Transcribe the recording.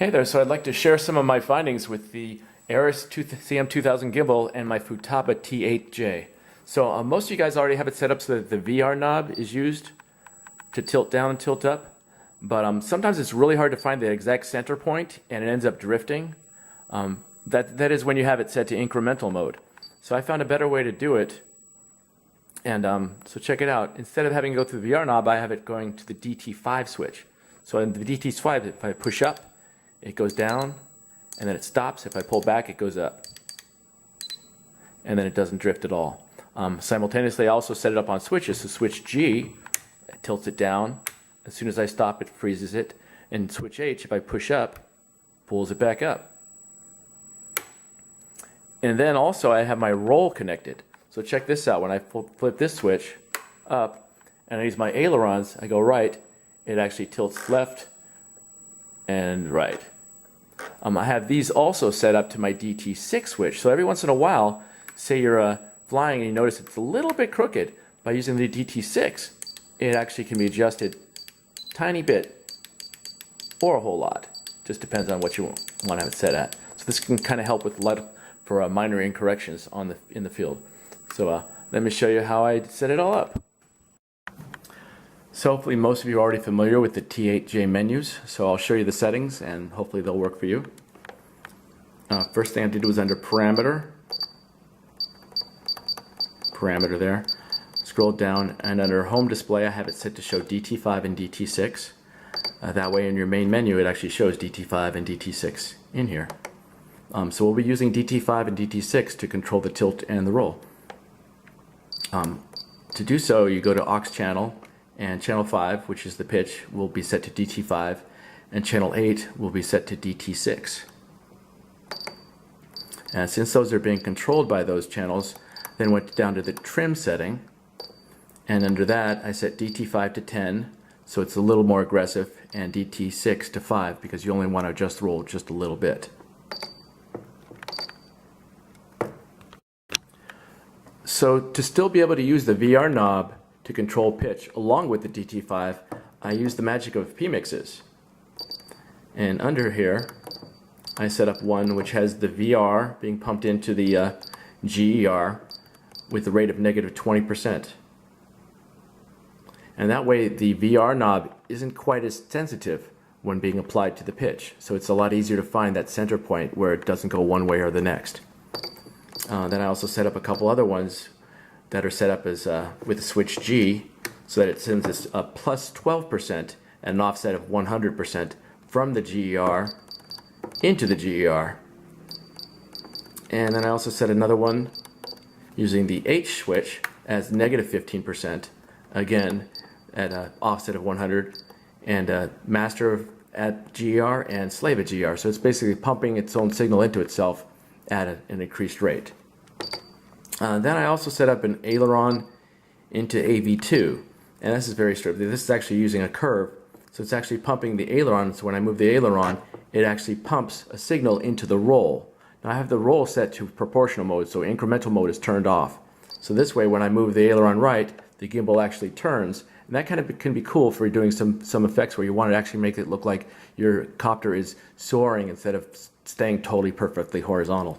Hey there, so I'd like to share some of my findings with the Arris CM2000 gimbal and my Futaba T8J. So most of you guys already have it set up so that the VR knob is used to tilt down and tilt up, but sometimes it's really hard to find the exact center point and it ends up drifting. That is when you have it set to incremental mode. So I found a better way to do it, and so check it out. Instead of having to go through the VR knob, I have it going to the DT5 switch. So in the DT5, if I push up, it goes down, and then it stops. If I pull back, it goes up. And then it doesn't drift at all. Simultaneously, I also set it up on switches. So switch G, it tilts it down. As soon as I stop, it freezes it. And switch H, if I push up, pulls it back up. And then also, I have my roll connected. So check this out. When I flip this switch up, and I use my ailerons, I go right, it actually tilts left and right. I have these also set up to my DT6 switch. So every once in a while, say you're flying and you notice it's a little bit crooked, by using the DT6, it actually can be adjusted a tiny bit or a whole lot. Just depends on what you want to have it set at. So this can kind of help with for minor incorrections in the field. So let me show you how I set it all up. So hopefully most of you are already familiar with the T8J menus, so I'll show you the settings and hopefully they'll work for you. First thing I did was under parameter there, scroll down, and under home display I have it set to show DT5 and DT6. That way in your main menu it actually shows DT5 and DT6 in here. So we'll be using DT5 and DT6 to control the tilt and the roll. To do so, you go to aux channel, and channel 5, which is the pitch, will be set to DT5, and channel 8 will be set to DT6. And since those are being controlled by those channels, then went down to the trim setting, and under that I set DT5 to 10, so it's a little more aggressive, and DT6 to 5 because you only want to adjust the roll just a little bit. So to still be able to use the VR knob to control pitch along with the DT5, I use the magic of PMixes. And under here, I set up one which has the VR being pumped into the GER with a rate of -20%. And that way the VR knob isn't quite as sensitive when being applied to the pitch. So it's a lot easier to find that center point where it doesn't go one way or the next. Then I also set up a couple other ones that are set up as with the switch G, so that it sends us a +12% and an offset of 100% from the GER into the GER. And then I also set another one using the H switch as -15%, again at an offset of 100, and master at GER and slave at GER. So it's basically pumping its own signal into itself at an increased rate. Then I also set up an aileron into AV2, and this is very strict. This is actually using a curve, so it's actually pumping the aileron. So when I move the aileron, it actually pumps a signal into the roll. Now I have the roll set to proportional mode, so incremental mode is turned off. So this way, when I move the aileron right, the gimbal actually turns, and that kind of can be cool for doing some effects where you want to actually make it look like your copter is soaring instead of staying totally perfectly horizontal.